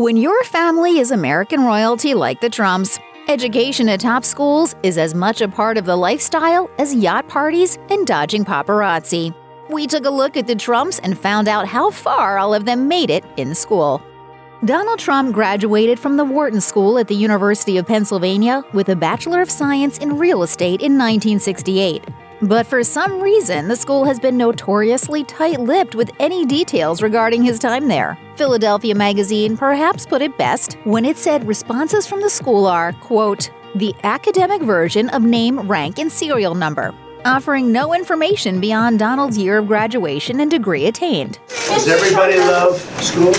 When your family is American royalty like the Trumps, education at top schools is as much a part of the lifestyle as yacht parties and dodging paparazzi. We took a look at the Trumps and found out how far all of them made it in school. Donald Trump graduated from the Wharton School at the University of Pennsylvania with a Bachelor of Science in Real Estate in 1968. But for some reason, the school has been notoriously tight-lipped with any details regarding his time there. Philadelphia Magazine perhaps put it best when it said responses from the school are, quote, the academic version of name, rank, and serial number, offering no information beyond Donald's year of graduation and degree attained. Does everybody love school?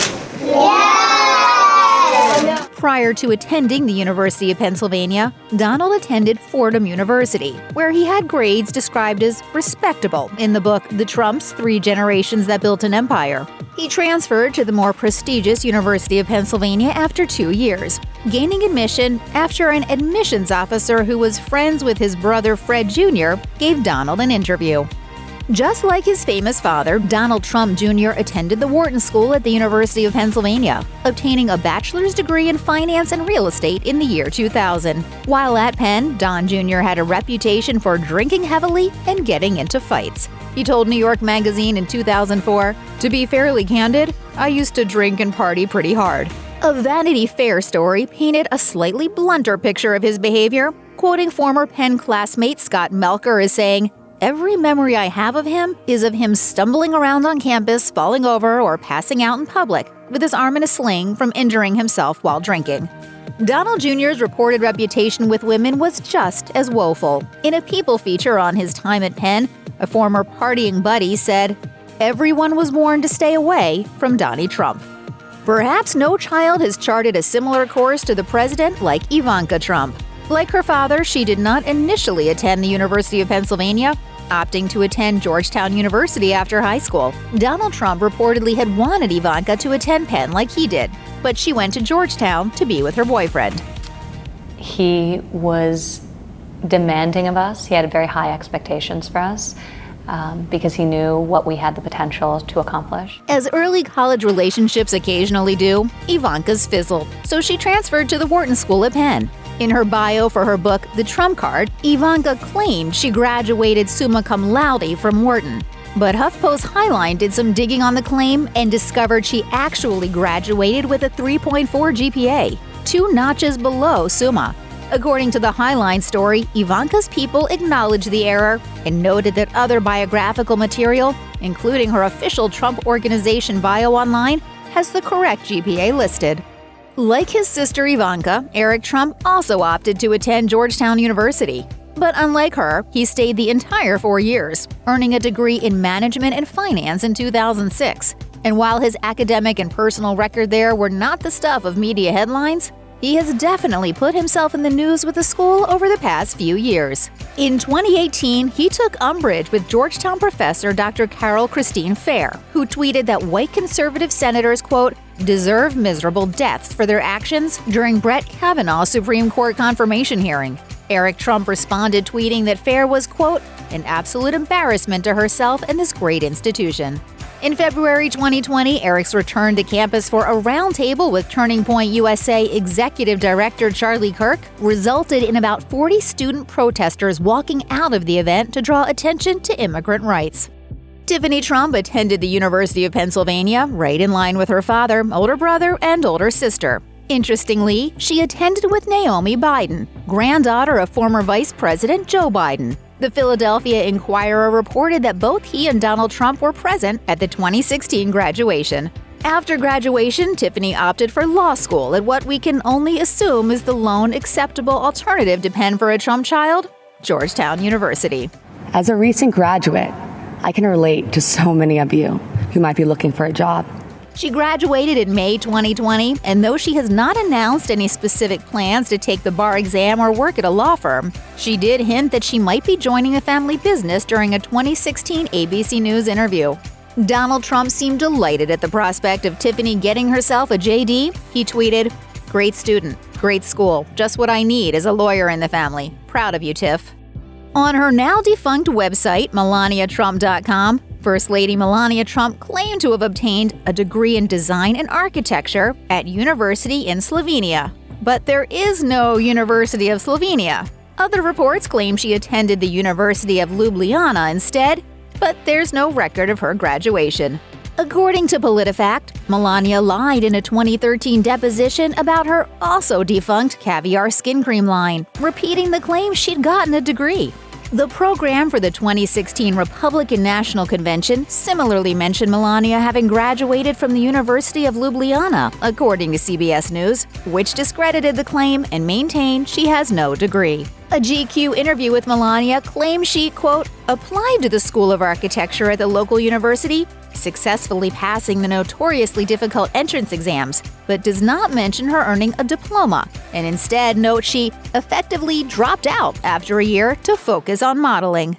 Prior to attending the University of Pennsylvania, Donald attended Fordham University, where he had grades described as respectable in the book The Trumps: 3 Generations That Built an Empire. He transferred to the more prestigious University of Pennsylvania after 2 years, gaining admission after an admissions officer who was friends with his brother Fred Jr. gave Donald an interview. Just like his famous father, Donald Trump Jr. attended the Wharton School at the University of Pennsylvania, obtaining a bachelor's degree in finance and real estate in the year 2000. While at Penn, Don Jr. had a reputation for drinking heavily and getting into fights. He told New York Magazine in 2004, "To be fairly candid, I used to drink and party pretty hard." A Vanity Fair story painted a slightly blunter picture of his behavior, quoting former Penn classmate Scott Melker as saying, "Every memory I have of him is of him stumbling around on campus, falling over, or passing out in public with his arm in a sling from injuring himself while drinking." Donald Jr.'s reported reputation with women was just as woeful. In a People feature on his time at Penn, a former partying buddy said, "Everyone was warned to stay away from Donnie Trump." Perhaps no child has charted a similar course to the president like Ivanka Trump. Like her father, she did not initially attend the University of Pennsylvania, opting to attend Georgetown University after high school. Donald Trump reportedly had wanted Ivanka to attend Penn like he did, but she went to Georgetown to be with her boyfriend. He was demanding of us. He had very high expectations for us because he knew what we had the potential to accomplish. As early college relationships occasionally do, Ivanka's fizzled, so she transferred to the Wharton School at Penn. In her bio for her book, The Trump Card, Ivanka claimed she graduated summa cum laude from Wharton. But HuffPost Highline did some digging on the claim and discovered she actually graduated with a 3.4 GPA, 2 notches below summa. According to the Highline story, Ivanka's people acknowledged the error and noted that other biographical material, including her official Trump Organization bio online, has the correct GPA listed. Like his sister Ivanka, Eric Trump also opted to attend Georgetown University. But unlike her, he stayed the entire 4 years, earning a degree in management and finance in 2006. And while his academic and personal record there were not the stuff of media headlines, he has definitely put himself in the news with the school over the past few years. In 2018, he took umbrage with Georgetown professor Dr. Carol Christine Fair, who tweeted that white conservative senators, quote, deserve miserable deaths for their actions during Brett Kavanaugh's Supreme Court confirmation hearing. Eric Trump responded tweeting that Fair was, quote, an absolute embarrassment to herself and this great institution. In February 2020, Eric's return to campus for a roundtable with Turning Point USA Executive Director Charlie Kirk resulted in about 40 student protesters walking out of the event to draw attention to immigrant rights. Tiffany Trump attended the University of Pennsylvania, right in line with her father, older brother, and older sister. Interestingly, she attended with Naomi Biden, granddaughter of former Vice President Joe Biden. The Philadelphia Inquirer reported that both he and Donald Trump were present at the 2016 graduation. After graduation, Tiffany opted for law school at what we can only assume is the lone acceptable alternative to Penn for a Trump child, Georgetown University. As a recent graduate, I can relate to so many of you who might be looking for a job. She graduated in May 2020, and though she has not announced any specific plans to take the bar exam or work at a law firm, she did hint that she might be joining a family business during a 2016 ABC News interview. Donald Trump seemed delighted at the prospect of Tiffany getting herself a JD. He tweeted, "Great student, great school, just what I need as a lawyer in the family. Proud of you, Tiff." On her now-defunct website, MelaniaTrump.com, First Lady Melania Trump claimed to have obtained a degree in design and architecture at University in Slovenia. But there is no University of Slovenia. Other reports claim she attended the University of Ljubljana instead, but there's no record of her graduation. According to PolitiFact, Melania lied in a 2013 deposition about her also defunct Caviar skin cream line, repeating the claim she'd gotten a degree. The program for the 2016 Republican National Convention similarly mentioned Melania having graduated from the University of Ljubljana, according to CBS News, which discredited the claim and maintained she has no degree. A GQ interview with Melania claims she, quote, applied to the School of Architecture at the local university, successfully passing the notoriously difficult entrance exams, but does not mention her earning a diploma, and instead notes she effectively dropped out after a year to focus on modeling.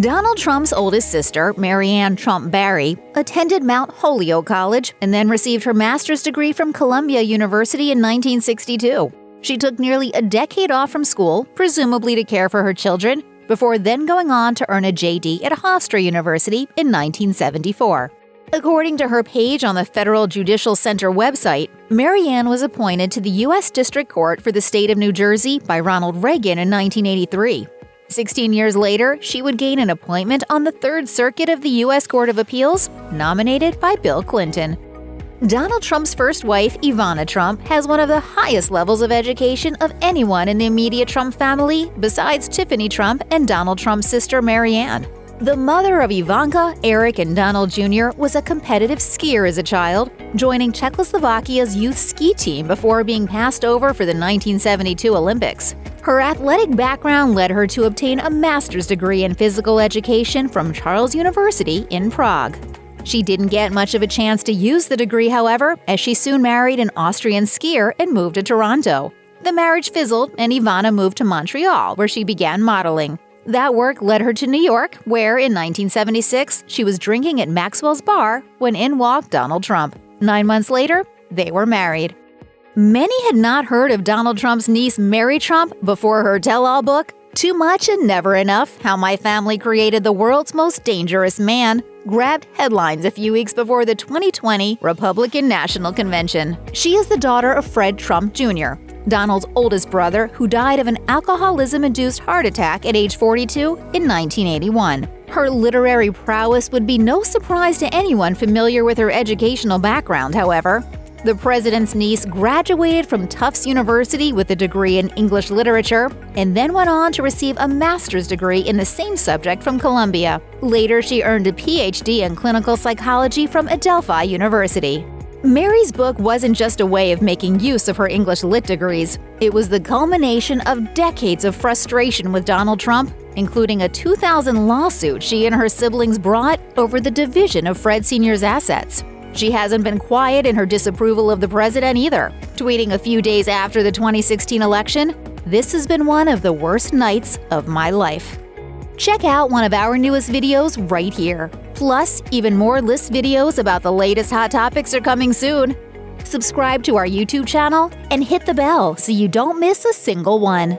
Donald Trump's oldest sister, Marianne Trump Barry, attended Mount Holyoke College and then received her master's degree from Columbia University in 1962. She took nearly a decade off from school, presumably to care for her children, before then going on to earn a JD at Hofstra University in 1974. According to her page on the Federal Judicial Center website, Marianne was appointed to the U.S. District Court for the state of New Jersey by Ronald Reagan in 1983. 16 years later, she would gain an appointment on the Third Circuit of the U.S. Court of Appeals, nominated by Bill Clinton. Donald Trump's first wife, Ivana Trump, has one of the highest levels of education of anyone in the immediate Trump family, besides Tiffany Trump and Donald Trump's sister, Marianne. The mother of Ivanka, Eric, and Donald Jr. was a competitive skier as a child, joining Czechoslovakia's youth ski team before being passed over for the 1972 Olympics. Her athletic background led her to obtain a master's degree in physical education from Charles University in Prague. She didn't get much of a chance to use the degree, however, as she soon married an Austrian skier and moved to Toronto. The marriage fizzled, and Ivana moved to Montreal, where she began modeling. That work led her to New York, where in 1976 she was drinking at Maxwell's Bar when in walked Donald Trump. 9 months later, they were married. Many had not heard of Donald Trump's niece Mary Trump before her tell-all book, Too Much and Never Enough: How My Family Created the World's Most Dangerous Man, grabbed headlines a few weeks before the 2020 Republican National Convention. She is the daughter of Fred Trump Jr., Donald's oldest brother, who died of an alcoholism-induced heart attack at age 42 in 1981. Her literary prowess would be no surprise to anyone familiar with her educational background, however. The president's niece graduated from Tufts University with a degree in English literature and then went on to receive a master's degree in the same subject from Columbia. Later, she earned a PhD in clinical psychology from Adelphi University. Mary's book wasn't just a way of making use of her English lit degrees. It was the culmination of decades of frustration with Donald Trump, including a 2000 lawsuit she and her siblings brought over the division of Fred Sr.'s assets. She hasn't been quiet in her disapproval of the president either, tweeting a few days after the 2016 election, "This has been one of the worst nights of my life." Check out one of our newest videos right here. Plus, even more list videos about the latest hot topics are coming soon. Subscribe to our YouTube channel and hit the bell so you don't miss a single one.